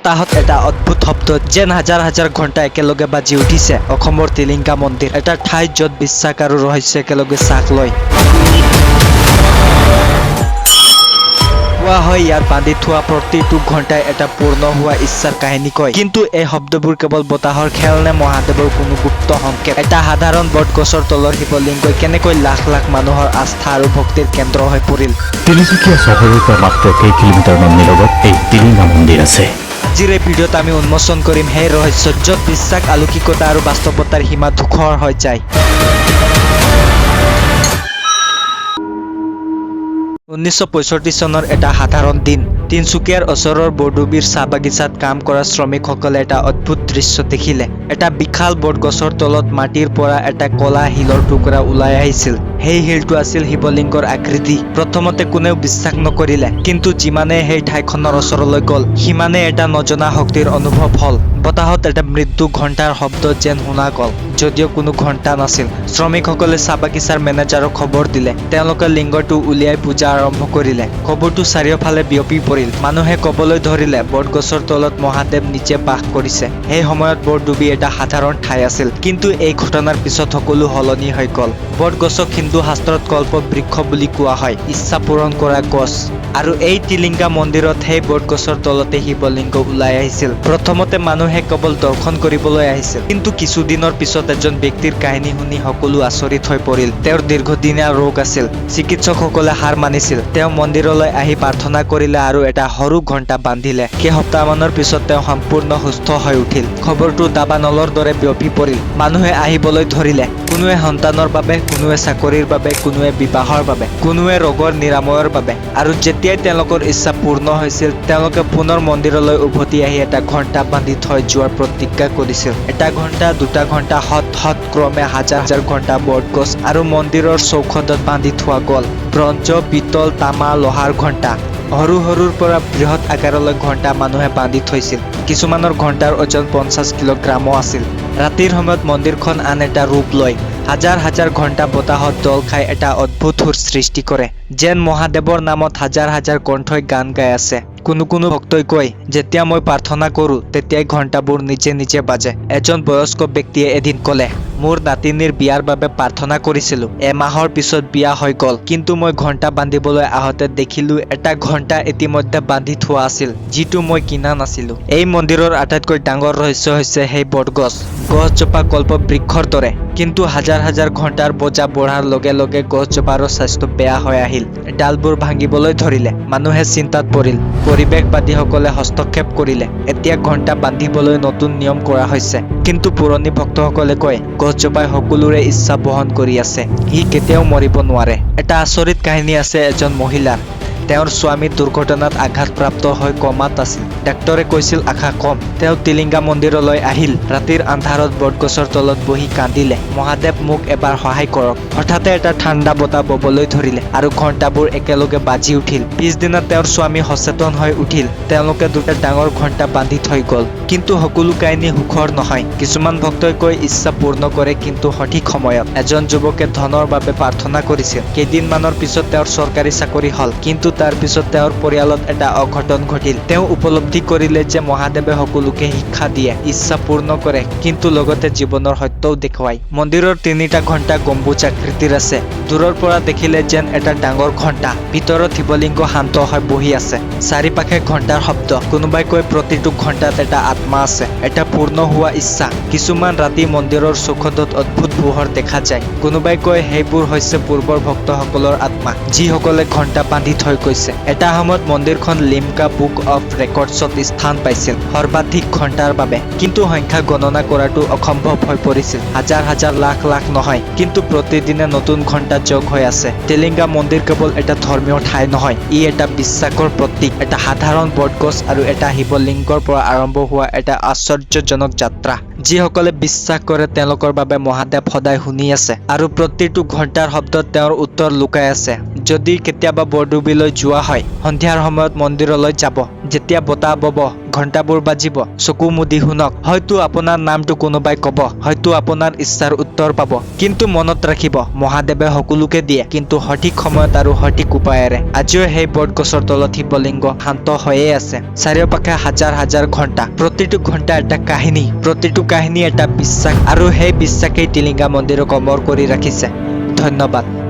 বতাহত এটা অদ্ভুত শব্দ যেন হাজাৰ হাজাৰ ঘণ্টা একেলগে বাজি উঠিছে অসমৰ টিলিঙা মন্দিৰ এটা ঠাই য'ত বিশ্বাস আৰু ৰহস্য একেলগে চাহ লয় কোৱা হয় ইয়াৰ বান্ধি থোৱা প্ৰতিটো ঘণ্টাই এটা পূৰ্ণ হোৱা ইচ্ছাৰ কাহিনী কয় কিন্তু এই শব্দবোৰ কেৱল বতাহৰ খেল নে মহাদেৱৰ কোনো গুপ্ত সংকেত এটা সাধাৰণ বটগছৰ তলৰ শিৱলিংগই কেনেকৈ লাখ লাখ মানুহৰ আস্থা আৰু ভক্তিৰ কেন্দ্ৰ হৈ পৰিল তিনিচুকীয়া চহৰৰ পৰা মাত্ৰ কেই কিলোমিটাৰমান নিলগত এই টিলিঙা মন্দিৰ আছে আজিৰ এই ভিডিঅ'ত আমি উন্মোচন কৰিম সেই ৰহস্য য'ত বিশ্বাস আলৌকিকতা আৰু বাস্তৱতাৰ সীমা ধূসৰ হৈ যায় 1965 চনৰ এটা সাধাৰণ দিন তিনচুকীয়াৰ ওচৰৰ বৰডুবিৰ চাহ বাগিচাত কাম কৰা শ্ৰমিকসকলে এটা অদ্ভুত দৃশ্য দেখিলে এটা বিশাল বটগছৰ তলত মাটিৰ পৰা এটা কলা শিলৰ টুকুৰা ওলাই আহিছিল সেই শিলটো আছিল শিৱলিংগৰ আকৃতি প্ৰথমতে কোনেও বিশ্বাস নকৰিলে কিন্তু যিমানে সেই ঠাইখনৰ ওচৰলৈ গ'ল সিমানে এটা নজনা শক্তিৰ অনুভৱ হ'ল বতাহত এটা মৃত্যু ঘণ্টাৰ শব্দ যেন শুনা গ'ল যদিও কোনো ঘণ্টা নাছিল শ্ৰমিকসকলে চাহ বাগিচাৰ মেনেজাৰক খবৰ দিলে তেওঁলোকে লিংগটো উলিয়াই পূজা আৰম্ভ কৰিলে খবৰটো চাৰিওফালে বিয়পি পৰিল মানুহে ক'বলৈ ধৰিলে বটগছৰ তলত মহাদেৱ নিজে বাস কৰিছে সেই সময়ত বৰডুবি এটা সাধাৰণ ঠাই আছিল কিন্তু এই ঘটনাৰ পিছত সকলো সলনি হৈ গ'ল বটগছক হিন্দু শাস্ত্ৰত কল্প বৃক্ষ বুলি কোৱা হয় ইচ্ছা পূৰণ কৰা গছ আৰু এই টিলিঙা মন্দিৰত সেই বটগছৰ তলতে শিৱলিংগ ওলাই আহিছিল প্ৰথমতে মানুহে কেৱল দৰ্শন কৰিবলৈ আহিছিল কিন্তু কিছুদিনৰ পিছত এজন ব্যক্তিৰ কাহিনী শুনি সকলো আচৰিত হৈ পৰিল তেওঁৰ দীৰ্ঘদিনীয়া ৰোগ আছিল চিকিৎসকসকলে হাৰ মানিছিল তেওঁ মন্দিৰলৈ আহি প্ৰাৰ্থনা কৰিলে আৰু এটা সৰু ঘণ্টা বান্ধিলে কেইসপ্তাহমানৰ পিছত তেওঁ সম্পূৰ্ণ সুস্থ হৈ উঠিল খবৰটো দাবানলৰ দৰে বিয়পি পৰিল মানুহে আহিবলৈ ধৰিলে কোনোৱে সন্তানৰ বাবে কোনোৱে চাকৰিৰ বাবে কোনোৱে বিবাহৰ বাবে কোনোৱে ৰোগৰ নিৰাময়ৰ বাবে আৰু যেতিয়াই তেওঁলোকৰ ইচ্ছা পূৰ্ণ হৈছিল তেওঁলোকে পুনৰ মন্দিৰলৈ উভতি আহি এটা ঘণ্টা বান্ধি থৈ যোৱাৰ প্ৰতিজ্ঞা কৰিছিল এটা ঘণ্টা দুটা ঘণ্টা হত ক্ৰমে হাজাৰ হাজাৰ ঘণ্টা বটগছ আৰু মন্দিৰৰ চৌখদত বান্ধি থোৱা গ'ল ব্ৰঞ্জ পিতল তামা লোহাৰ ঘণ্টা সৰুৰ পৰা বৃহৎ আকাৰলৈ ঘণ্টা মানুহে বান্ধি থৈছিল কিছুমানৰ ঘণ্টাৰ ওজন 50 কিলোগ্ৰামো আছিল ৰাতিৰ সময়ত মন্দিৰখন আন এটা ৰূপ লয় হাজাৰ হাজাৰ ঘণ্টা বতাহত দল খাই এটা অদ্ভুত সুৰ সৃষ্টি কৰে যেন মহাদেৱৰ নামত হাজাৰ হাজাৰ কণ্ঠই গান গাই আছে কোনো ভক্তই কয় যেতিয়া মই প্ৰাৰ্থনা কৰোঁ তেতিয়াই ঘণ্টাবোৰ নিজে নিজে বাজে এজন বয়স্ক ব্যক্তিয়ে এদিন ক'লে মোৰ নাতিনীৰ বিয়াৰ বাবে প্ৰাৰ্থনা কৰিছিলোঁ এমাহৰ পিছত বিয়া হৈ গ'ল কিন্তু মই ঘণ্টা বান্ধিবলৈ আহোঁতে দেখিলোঁ এটা ঘণ্টা ইতিমধ্যে বান্ধি থোৱা আছিল যিটো মই কিনা নাছিলোঁ এই মন্দিৰৰ আটাইতকৈ ডাঙৰ ৰহস্য হৈছে সেই বটগছ গছজোপা কল্প বৃক্ষৰ দৰে কিন্তু হাজাৰ হাজাৰ ঘণ্টাৰ বোজা বঢ়াৰ লগে লগে গছজোপাৰো স্বাস্থ্য বেয়া হৈ আহিল ডালবোৰ ভাঙিবলৈ ধৰিলে মানুহে চিন্তাত পৰিল পৰিৱেশবাদীসকলে হস্তক্ষেপ কৰিলে এতিয়া ঘণ্টা বান্ধিবলৈ নতুন নিয়ম কৰা হৈছে কিন্তু পুৰণি ভক্তসকলে কয় গছজোপাই সকলোৰে ইচ্ছা বহন কৰি আছে ই কেতিয়াও মৰিব নোৱাৰে এটা আচৰিত কাহিনী আছে এজন মহিলাৰ তেওঁৰ স্বামী দুৰ্ঘটনাত আঘাতপ্ৰাপ্ত হৈ কমাত আছিল ডাক্তৰে কৈছিল আশা কম তেওঁ টিলিঙা মন্দিৰলৈ আহিল ৰাতিৰ আন্ধাৰত বটগছৰ তলত বহি কান্দিলে মহাদেৱ মোক এবাৰ সহায় কৰক হঠাতে এটা ঠাণ্ডা বতাহ ববলৈ ধৰিলে আৰু ঘণ্টাবোৰ একেলগে বাজি উঠিল পিছদিনা তেওঁৰ স্বামী সচেতন হৈ উঠিল তেওঁলোকে দুটা ডাঙৰ ঘণ্টা বান্ধি থৈ গ'ল কিন্তু সকলো কাহিনী সুখৰ নহয় কিছুমান ভক্তই কৈ ইচ্ছা পূৰ্ণ কৰে কিন্তু সঠিক সময়ত এজন যুৱকে ধনৰ বাবে প্ৰাৰ্থনা কৰিছিল কেইদিনমানৰ পিছত তেওঁৰ চৰকাৰী চাকৰি হ'ল কিন্তু তাৰ পিছত তেওঁৰ পৰিয়ালত এটা অঘটন ঘটিল তেওঁ উপলব্ধি কৰিলে যে মহাদেৱে সকলোকে শিক্ষা দিয়ে ইচ্ছা পূৰ্ণ কৰে কিন্তু লগতে জীৱনৰ সত্যও দেখুৱায় মন্দিৰৰ তিনিটা ঘণ্টা গম্বুজ আকৃতিৰ আছে দূৰৰ পৰা দেখিলে যেন এটা ডাঙৰ ঘণ্টা ভিতৰত শিৱলিংগ শান্ত হৈ বহি আছে চাৰিপাশে ঘণ্টাৰ শব্দ কোনোবাই কয় প্ৰতিটো ঘণ্টাত এটা আত্মা আছে এটা পূৰ্ণ হোৱা ইচ্ছা কিছুমান ৰাতি মন্দিৰৰ চৌখদত অদ্ভুত পোহৰ দেখা যায় কোনোবাই কয় সেইবোৰ হৈছে পূৰ্বৰ ভক্তসকলৰ আত্মা যিসকলে ঘণ্টা বান্ধি থৈ গৈছে এটা সময়ত মন্দিৰখন লিমকা বুক অফ ৰেকৰ্ডছত স্থান পাইছিল সৰ্বাধিক ঘণ্টাৰ বাবে কিন্তু সংখ্যা গণনা কৰাটো অসম্ভৱ হৈ পৰিছিল হাজাৰ হাজাৰ লাখ লাখ নহয় কিন্তু প্ৰতিদিনে নতুন ঘণ্টা যোগ হৈ আছে টিলিঙা মন্দিৰ কেৱল এটা ধৰ্মীয় ঠাই নহয় ই এটা বিশ্বাসৰ প্ৰতীক এটা সাধাৰণ বটগছ আৰু এটা শিৱলিংগৰ পৰা আৰম্ভ হোৱা এটা আশ্চৰ্যজনক যাত্ৰা যিসকলে বিশ্বাস কৰে তেওঁলোকৰ বাবে মহাদেৱ সদায় শুনি আছে আৰু প্ৰতিটো ঘণ্টাৰ শব্দত তেওঁৰ উত্তৰ লুকাই আছে যদি কেতিয়াবা বৰডুবিলৈ যোৱা হয় সন্ধিয়াৰ সময়ত মন্দিৰলৈ যাব যেতিয়া বতাহ বব ঘণ্টাবোৰ বাজিব চকু মুদি শুনক হয়তো আপোনাৰ নামটো কোনোবাই কব হয়তো আপোনাৰ ইচ্ছাৰ উত্তৰ পাব কিন্তু মনত ৰাখিব মহাদেৱে সকলোকে দিয়ে কিন্তু সঠিক সময়ত আৰু সঠিক উপায়েৰে আজিও সেই বটগছৰ তলত শিৱলিংগ শান্ত হৈয়ে আছে চাৰিওপাশে হাজাৰ হাজাৰ ঘণ্টা প্ৰতিটো ঘণ্টা এটা কাহিনী প্ৰতিটো কাহিনী এটা বিশ্বাস আৰু সেই বিশ্বাসেই টিলিঙা মন্দিৰক অমৰ কৰি ৰাখিছে ধন্যবাদ